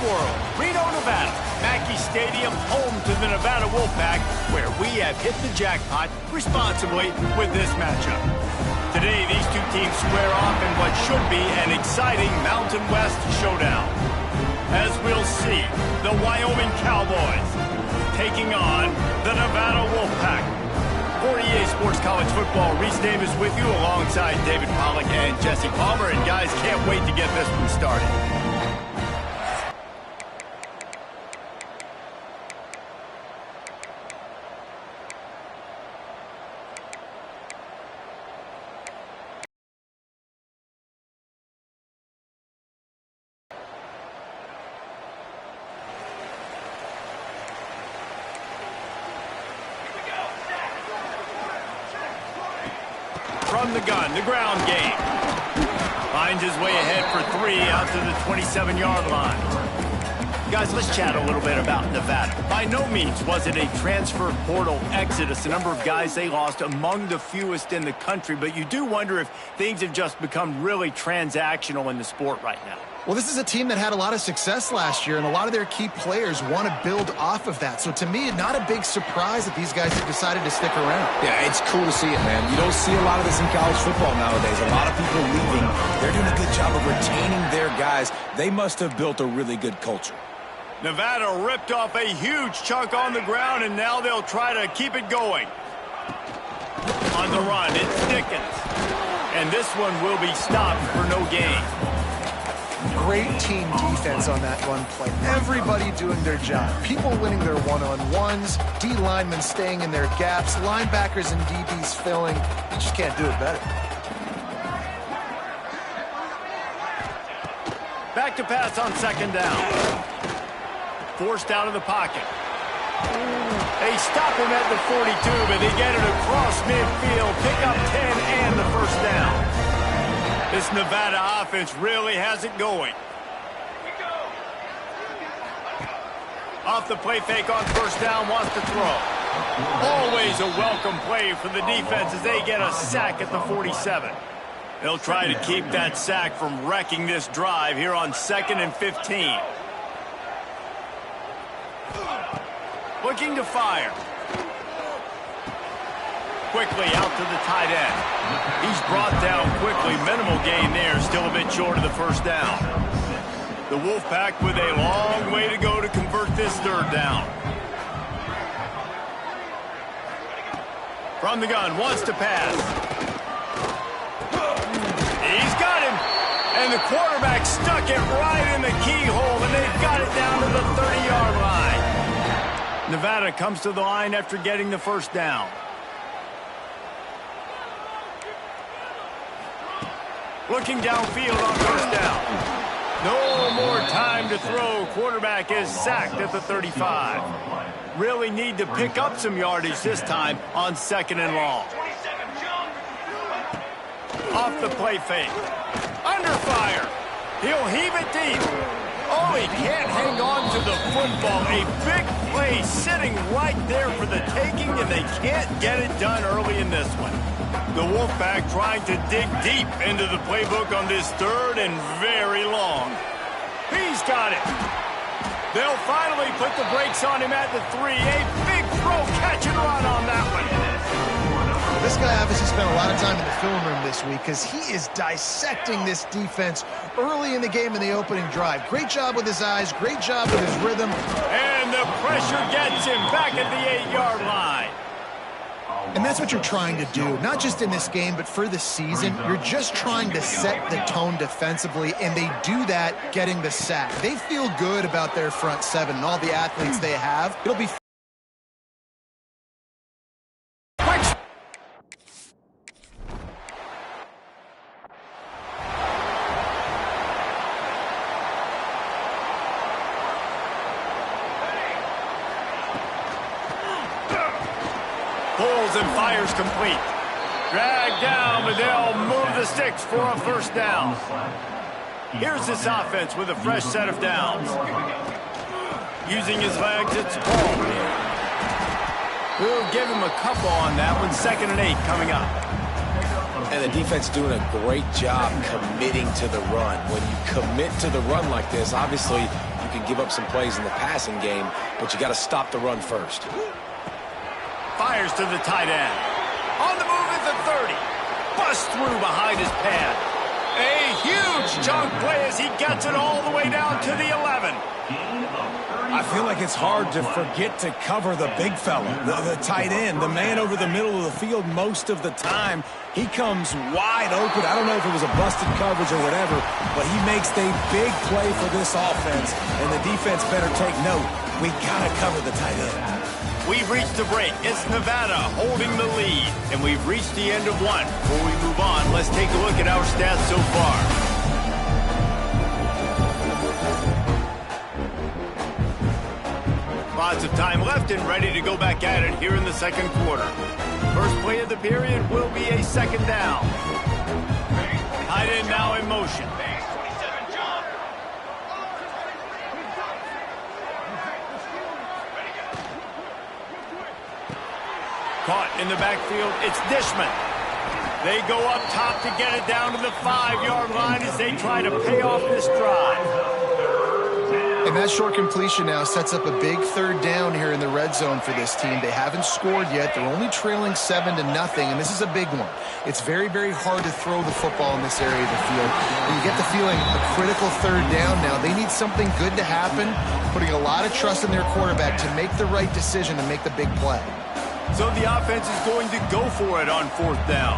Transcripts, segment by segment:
world, Reno, Nevada. Mackey Stadium, home to the Nevada Wolfpack, where we have hit the jackpot responsibly with this matchup. Today, these two teams square off in what should be an exciting Mountain West showdown. As we'll see, the Wyoming Cowboys taking on the Nevada Wolfpack. For EA Sports College Football, Reese Davis with you alongside David Pollack and Jesse Palmer. And guys, can't wait to get this one started. From the gun, the ground game. Finds his way ahead for 3 out to the 27-yard line. Guys, let's chat a little bit about Nevada. By no means was it a transfer portal exodus. The number of guys they lost among the fewest in the country, but you do wonder if things have just become really transactional in the sport right now. Well, this is a team that had a lot of success last year, and a lot of their key players want to build off of that. So to me, not a big surprise that these guys have decided to stick around. Yeah, it's cool to see it, man. You don't see a lot of this in college football nowadays. A lot of people leaving. They're doing a good job of retaining their guys. They must have built a really good culture. Nevada ripped off a huge chunk on the ground, and now they'll try to keep it going. On the run, it's Dickens. And this one will be stopped for no gain. Great team defense on that run play. Everybody doing their job. People winning their one-on-ones, D linemen staying in their gaps, linebackers and DBs filling. You just can't do it better. Back to pass on second down. Forced out of the pocket. They stop him at the 42, but they get it across midfield. Pick up 10 and the first down. This Nevada offense really has it going. Off the play fake on first down, wants to throw. Always a welcome play for the defense as they get a sack at the 47. They'll try to keep that sack from wrecking this drive here on 2nd and 15. Looking to fire. Quickly out to the tight end. He's brought down quickly. Minimal gain there. Still a bit short of the first down. The Wolfpack with a long way to go to convert this third down. From the gun, wants to pass. He's got him. And the quarterback stuck it right in the keyhole, and they've got it down to the 30-yard line. Nevada comes to the line after getting the first down. Looking downfield on first down. No more time to throw. Quarterback is sacked at the 35. Really need to pick up some yardage this time on 2nd and long. Off the play fake. Under fire. He'll heave it deep. Oh, he can't hang on to the football. A big play sitting right there for the taking, and they can't get it done early in this one. The Wolfpack trying to dig deep into the playbook on this third and very long. He's got it. They'll finally put the brakes on him at the 3. A big throw, catch and run on that one. This guy obviously spent a lot of time in the film room this week because he is dissecting this defense early in the game in the opening drive. Great job with his eyes, great job with his rhythm. And the pressure gets him back at the 8-yard line. And that's what you're trying to do, not just in this game, but for the season. You're just trying to set the tone defensively, and they do that getting the sack. They feel good about their front seven and all the athletes they have. It'll be pulls and fires complete. Dragged down, but they'll move the sticks for a first down. Here's this offense with a fresh set of downs. Using his legs, it's Paul. We'll give him a couple on that one. 2nd and 8 coming up. And the defense doing a great job committing to the run. When you commit to the run like this, obviously you You can give up some plays in the passing game, but you got to stop the run first. Fires to the tight end. On the move at the 30. Busts through behind his pad. A huge chunk play as he gets it all the way down to the 11. I feel like it's hard to forget to cover the big fella, the tight end, the man over the middle of the field most of the time. He comes wide open. I don't know if it was a busted coverage or whatever, but he makes a big play for this offense, and the defense better take note. We got to cover the tight end. We've reached the break. It's Nevada holding the lead, and we've reached the end of one. Before we move on, let's take a look at our stats so far. Lots of time left and ready to go back at it here in the second quarter. First play of the period will be a second down. Tight end now in motion. Caught in the backfield, it's Dishman. They go up top to get it down to the 5-yard line as they try to pay off this drive. And that short completion now sets up a big third down here in the red zone for this team. They haven't scored yet. They're only trailing 7-0, and this is a big one. It's very, very hard to throw the football in this area of the field. And you get the feeling a critical third down now. They need something good to happen, putting a lot of trust in their quarterback to make the right decision and make the big play. So the offense is going to go for it on fourth down.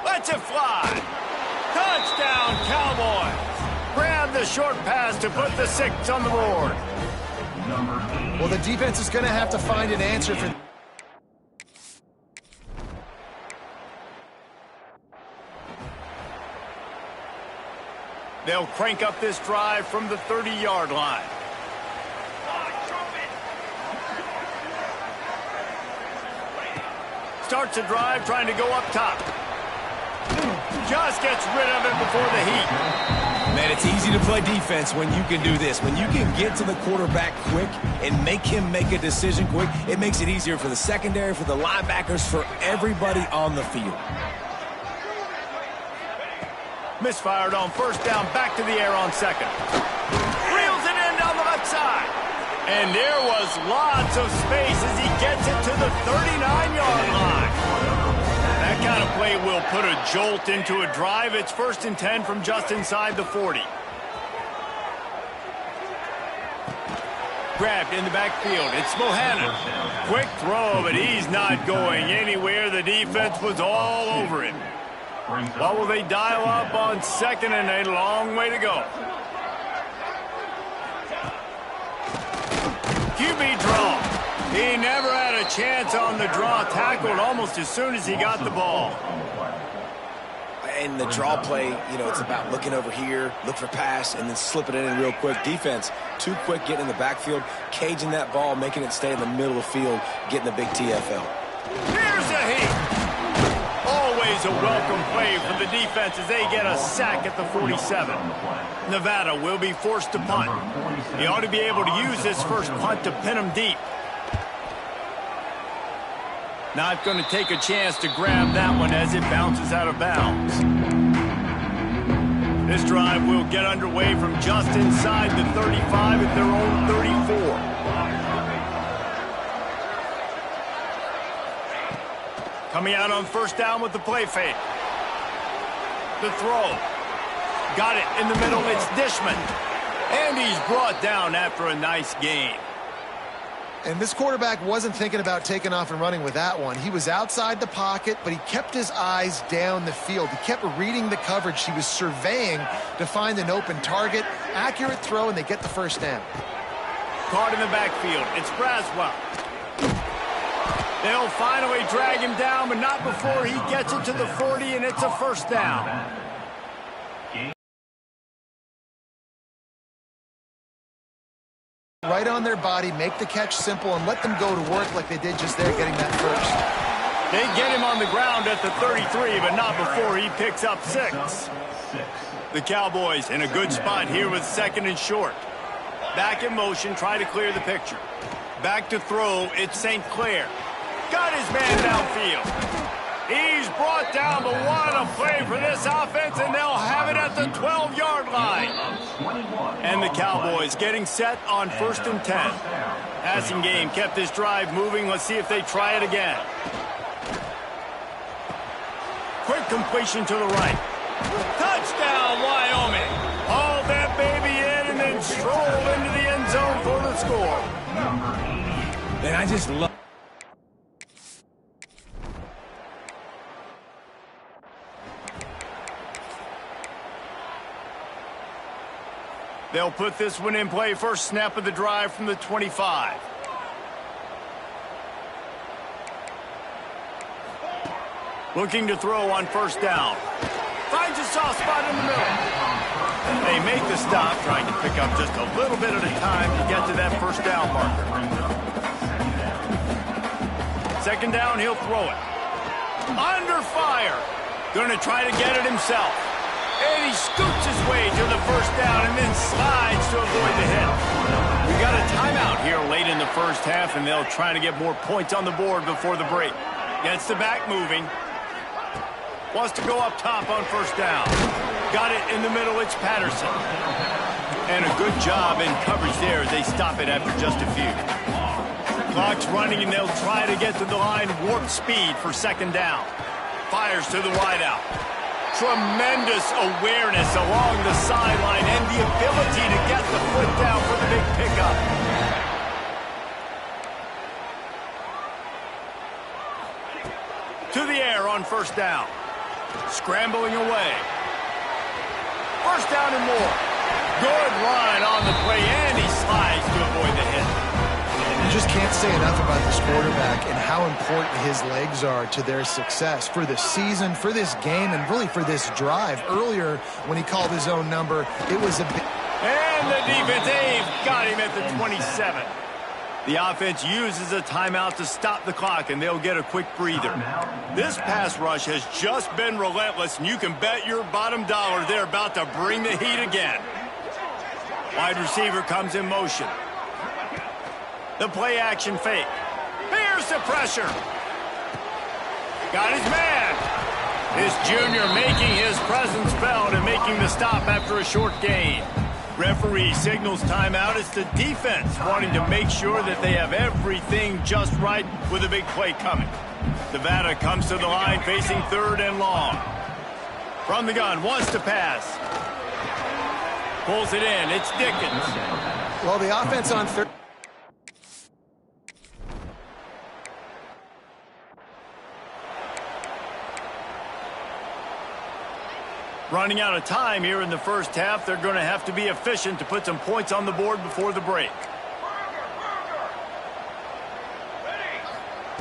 Let's it fly. Touchdown, Cowboys. Grab the short pass to put the 6 on the board. Well, the defense is going to have to find an answer for... They'll crank up this drive from the 30-yard line. Starts a drive trying to go up top. Just gets rid of it before the heat. Man, it's easy to play defense when you can do this. When you can get to the quarterback quick and make him make a decision quick, it makes it easier for the secondary, for the linebackers, for everybody on the field. Misfired on first down, back to the air on second. Reels it in down the left side. And there was lots of space as he gets it to the 39-yard line. That kind of play will put a jolt into a drive. It's 1st and 10 from just inside the 40. Grabbed in the backfield. It's Bohannon. Quick throw, but he's not going anywhere. The defense was all over him. What will they dial up on 2nd and a long way to go? QB draw. He never had a chance on the draw. Tackled almost as soon as he got the ball. And the draw play, you know, it's about looking over here, look for pass, and then slipping it in real quick. Defense, too quick getting in the backfield, caging that ball, making it stay in the middle of the field, getting the big TFL. Here's a hit. Always a welcome play for the defense as they get a sack at the 47. Nevada will be forced to punt. He ought to be able to use this first punt to pin him deep. Not going to take a chance to grab that one as it bounces out of bounds. This drive will get underway from just inside the 35 at their own 34. Coming out on first down with the play fake. The throw. Got it in the middle. It's Dishman. And he's brought down after a nice gain. And this quarterback wasn't thinking about taking off and running with that one. He was outside the pocket, but he kept his eyes down the field. He kept reading the coverage. He was surveying to find an open target. Accurate throw, and they get the first down. Caught in the backfield. It's Braswell. They'll finally drag him down, but not before he gets it to the 40, and it's a first down. Right on their body, make the catch simple, and let them go to work like they did just there getting that first. They get him on the ground at the 33, but not before he picks up 6. The Cowboys in a good spot here with 2nd and short. Back in motion, try to clear the picture. Back to throw, it's St. Clair. Got his man downfield. He's brought down, but what a play for this offense, and they'll have it at the 12-yard line. And the Cowboys getting set on 1st and 10. Passing game kept this drive moving. Let's see if they try it again. Quick completion to the right. Touchdown, Wyoming. Haul that baby in and then stroll into the end zone for the score. And I just love... They'll put this one in play. First snap of the drive from the 25. Looking to throw on 1st down. Finds a soft spot in the middle. They make the stop, trying to pick up just a little bit at a time to get to that 1st down marker. 2nd down, he'll throw it. Under fire. Going to try to get it himself. And he scoots his way to the 1st down and then slides to avoid the hit. We got a timeout here late in the 1st half, and they'll try to get more points on the board before the break. Gets the back moving. Wants to go up top on 1st down. Got it in the middle, it's Patterson. And a good job in coverage there as they stop it after just a few. Clock's running, and they'll try to get to the line warp speed for 2nd down. Fires to the wideout. Tremendous awareness along the sideline and the ability to get the foot down for the big pickup. To the air on 1st down. Scrambling away. 1st down and more. Good line on the play, and he slides to avoid the hit. You just can't say enough about this quarterback and how important his legs are to their success for the season, for this game, and really for this drive. Earlier, when he called his own number, it was a big... And the defense, they've got him at the 27. The offense uses a timeout to stop the clock, and they'll get a quick breather. This pass rush has just been relentless, and you can bet your bottom dollar they're about to bring the heat again. Wide receiver comes in motion. The play-action fake. Here's the pressure. Got his man. This junior making his presence felt and making the stop after a short gain. Referee signals timeout. It's the defense wanting to make sure that they have everything just right with a big play coming. Nevada comes to the line facing 3rd and long. From the gun, wants to pass. Pulls it in. It's Dickens. Well, the offense on 3rd... Running out of time here in the 1st half. They're going to have to be efficient to put some points on the board before the break.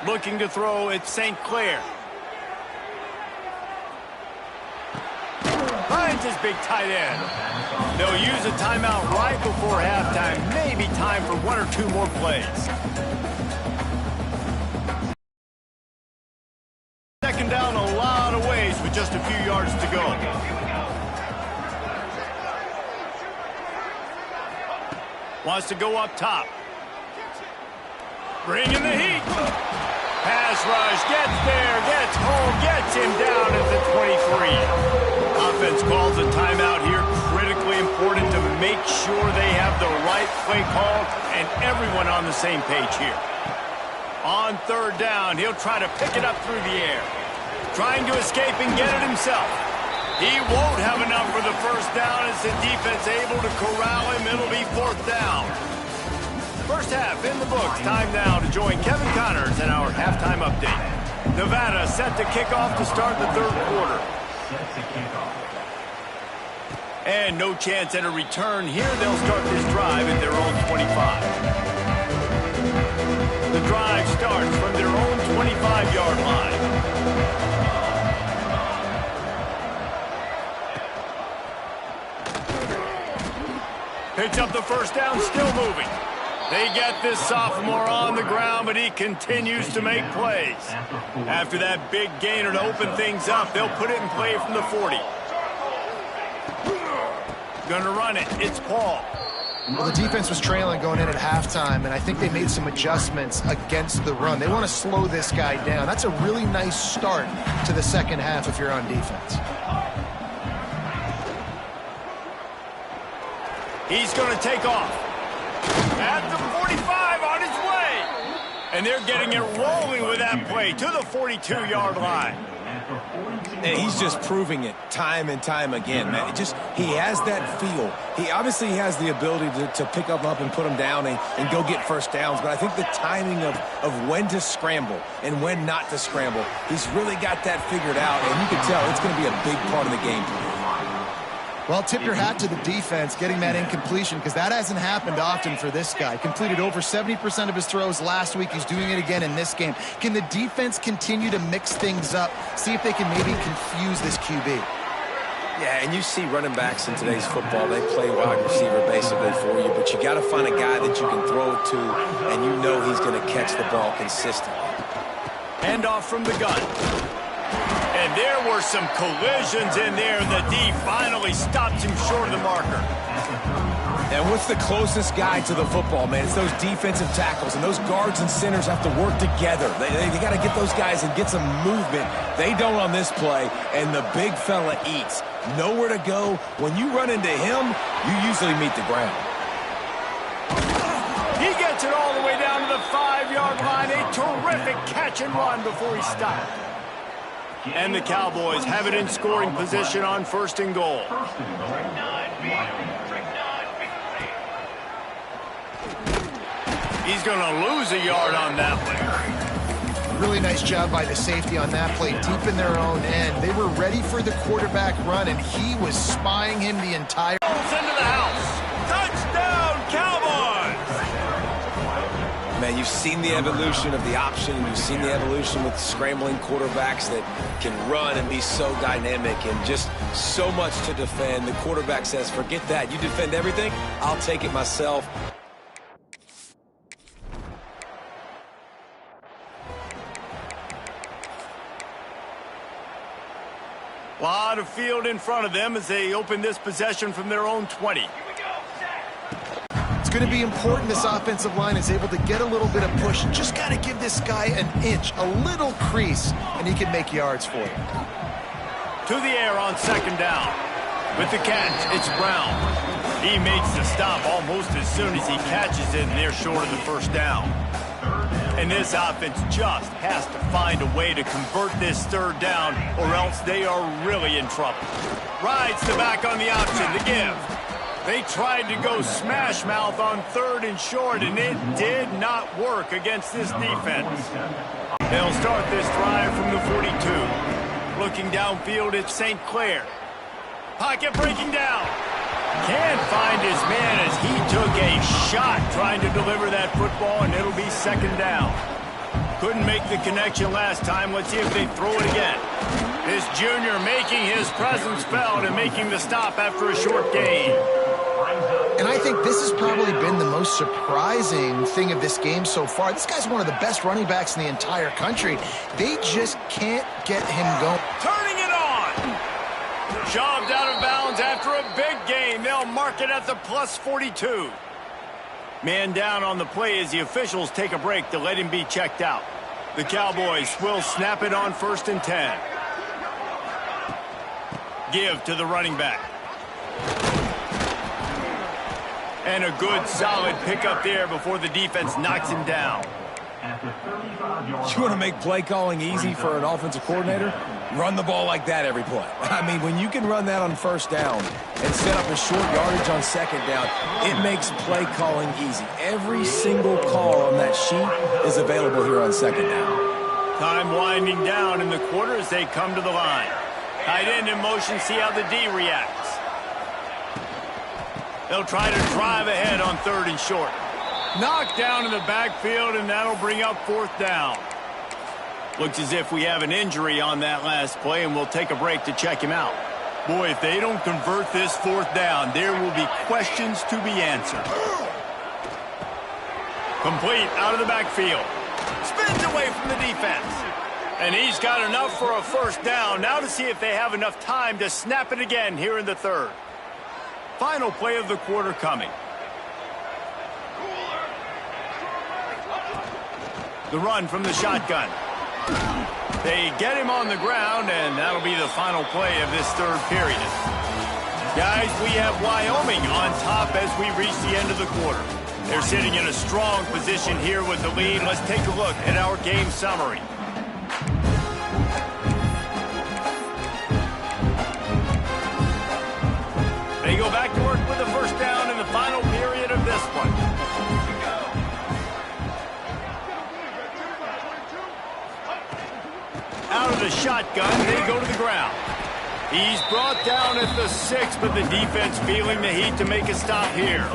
Looking to throw at St. Clair. Finds his big tight end. They'll use a timeout right before halftime. Maybe time for 1 or 2 more plays. 2nd down a lot of ways with just a few yards to go. Wants to go up top. Bringing the heat. Pass rush, gets there, gets home, gets him down at the 23. Offense calls a timeout here. Critically important to make sure they have the right play call and everyone on the same page here. On 3rd down, he'll try to pick it up through the air. Trying to escape and get it himself. He won't have enough for the 1st down as the defense able to corral him. It'll be 4th down. 1st half in the books. Time now to join Kevin Connors in our halftime update. Nevada set to kick off to start the 3rd quarter. And no chance at a return here. They'll start this drive at their own 25. The drive starts from their own 25-yard line. Picks up the 1st down, still moving. They get this sophomore on the ground, but he continues to make plays. After that big gainer to open things up, they'll put it in play from the 40. Gonna run it. It's Paul. Well, the defense was trailing going in at halftime, and I think they made some adjustments against the run. They want to slow this guy down. That's a really nice start to the second half if you're on defense. He's going to take off. At the 45 on his way. And they're getting it rolling with that play to the 42-yard line. And he's just proving it time and time again, man. He has that feel. He obviously has the ability to pick them up and put them down and go get first downs. But I think the timing of when to scramble and when not to scramble, he's really got that figured out. And you can tell it's going to be a big part of the game. Well, tip your hat to the defense getting that incompletion, because that hasn't happened often for this guy. Completed over 70% of his throws last week. He's doing it again in this game. Can the defense continue to mix things up, see if they can maybe confuse this QB? Yeah, and you see running backs in today's football, they play wide receiver basically for you, but you got to find a guy that you can throw it to, and you know he's going to catch the ball consistently. Handoff from the gun. And there were some collisions in there, and the D finally stopped him short of the marker. And what's the closest guy to the football, man? It's those defensive tackles, and those guards and centers have to work together. They got to get those guys and get some movement. They don't on this play, and the big fella eats. Nowhere to go. When you run into him, you usually meet the ground. He gets it all the way down to the 5-yard line. A terrific catch and run before he stopped. And the Cowboys have it in scoring position on 1st and goal. He's going to lose a yard on that one. Really nice job by the safety on that play, deep in their own end. They were ready for the quarterback run, and he was spying him the entire... Into the house. Touchdown, Cowboys! Man, you've seen the evolution of the option, and you've seen the evolution with scrambling quarterbacks that can run and be so dynamic and just so much to defend. The quarterback says, forget that. You defend everything, I'll take it myself. A lot of field in front of them as they open this possession from their own 20. It's going to be important this offensive line is able to get a little bit of push. Just got to give this guy an inch, a little crease, and he can make yards for you. To the air on 2nd down. With the catch, it's Brown. He makes the stop almost as soon as he catches it, and they're short of the 1st down. And this offense just has to find a way to convert this 3rd down, or else they are really in trouble. Rides the back on the option to give. They tried to go smash mouth on 3rd and short, and it did not work against this defense. They'll start this drive from the 42. Looking downfield, it's St. Clair. Pocket breaking down. Can't find his man as he took a shot trying to deliver that football, and it'll be 2nd down. Couldn't make the connection last time. Let's see if they throw it again. This junior making his presence felt and making the stop after a short gain. And I think this has probably been the most surprising thing of this game so far. This guy's one of the best running backs in the entire country. They just can't get him going. Turning it on. Shoved out of bounds after a big gain. They'll mark it at the plus 42. Man down on the play as the officials take a break to let him be checked out. The Cowboys will snap it on 1st and 10. Give to the running back. And a good, solid pickup there before the defense knocks him down. You want to make play calling easy for an offensive coordinator? Run the ball like that every play. I mean, when you can run that on 1st down and set up a short yardage on 2nd down, it makes play calling easy. Every single call on that sheet is available here on 2nd down. Time winding down in the quarter as they come to the line. Tight end in motion, see how the D reacts. They'll try to drive ahead on 3rd and short. Knocked down in the backfield, and that'll bring up 4th down. Looks as if we have an injury on that last play, and we'll take a break to check him out. Boy, if they don't convert this 4th down, there will be questions to be answered. Complete out of the backfield. Spins away from the defense. And he's got enough for a 1st down. Now to see if they have enough time to snap it again here in the 3rd. Final play of the quarter coming. The run from the shotgun. They get him on the ground, and that'll be the final play of this third period. Guys, we have Wyoming on top as we reach the end of the quarter. They're sitting in a strong position here with the lead. Let's take a look at our game summary. They go back to work with the first down in the final period of this one. Out of the shotgun, they go to the ground. He's brought down at the 6, but the defense feeling the heat to make a stop here.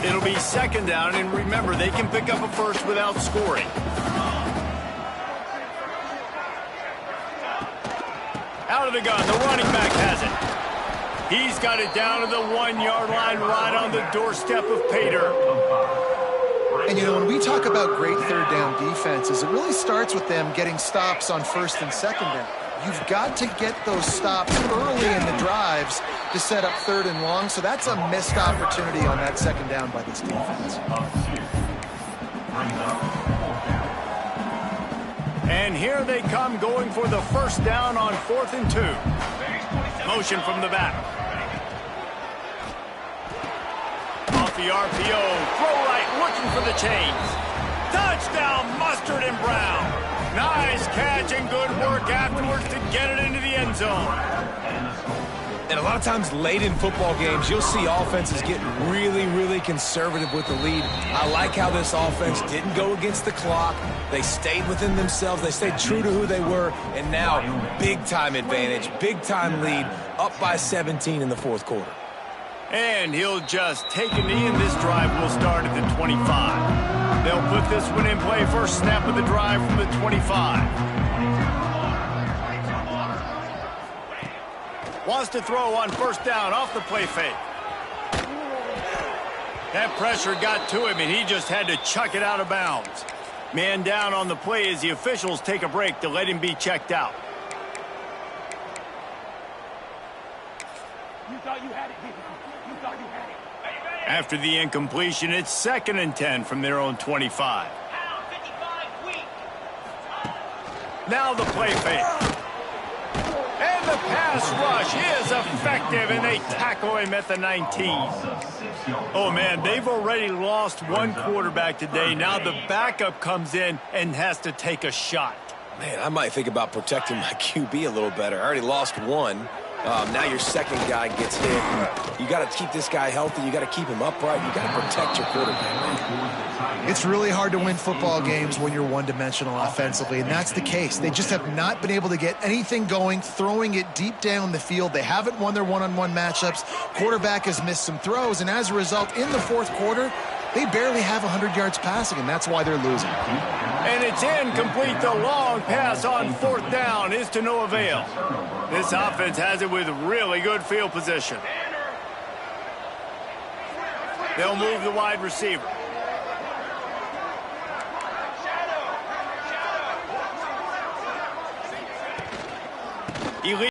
It'll be second down, and remember, they can pick up a first without scoring. Out of the gun, the running back has it. He's got it down to the 1-yard line right on the doorstep of Pater. And, you know, when we talk about great third down defenses, it really starts with them getting stops on first and second down. You've got to get those stops early in the drives to set up third and long, so that's a missed opportunity on that second down by this defense. And here they come going for the first down on 4th and 2. Motion from the back. Off the RPO, throw right, looking for the chains. Touchdown, Mustard and Brown. Nice catch and good work afterwards to get it into the end zone. And a lot of times late in football games, you'll see offenses getting really, really conservative with the lead. I like how this offense didn't go against the clock. They stayed within themselves. They stayed true to who they were. And now, big-time advantage, big-time lead, up by 17 in the fourth quarter. And he'll just take a knee, and this drive will start at the 25. They'll put this one in play. First snap of the drive from the 25. Wants to throw on first down off the play fake. That pressure got to him, and he just had to chuck it out of bounds. Man down on the play as the officials take a break to let him be checked out. You thought you had it. You thought you had it. After the incompletion, it's 2nd and 10 from their own 25. Now the play fake. And the pass rush is effective, and they tackle him at the 19. Oh, man, they've already lost one quarterback today. Now the backup comes in and has to take a shot. Man, I might think about protecting my QB a little better. I already lost one. Now your second guy gets hit. You got to keep this guy healthy. You got to keep him upright. You got to protect your quarterback, man. It's really hard to win football games when you're one-dimensional offensively, and that's the case. They just have not been able to get anything going, throwing it deep down the field. They haven't won their one-on-one matchups. Quarterback has missed some throws, and as a result, in the fourth quarter, they barely have 100 yards passing, and that's why they're losing. And it's incomplete. The long pass on 4th down is to no avail. This offense has it with really good field position. They'll move the wide receiver.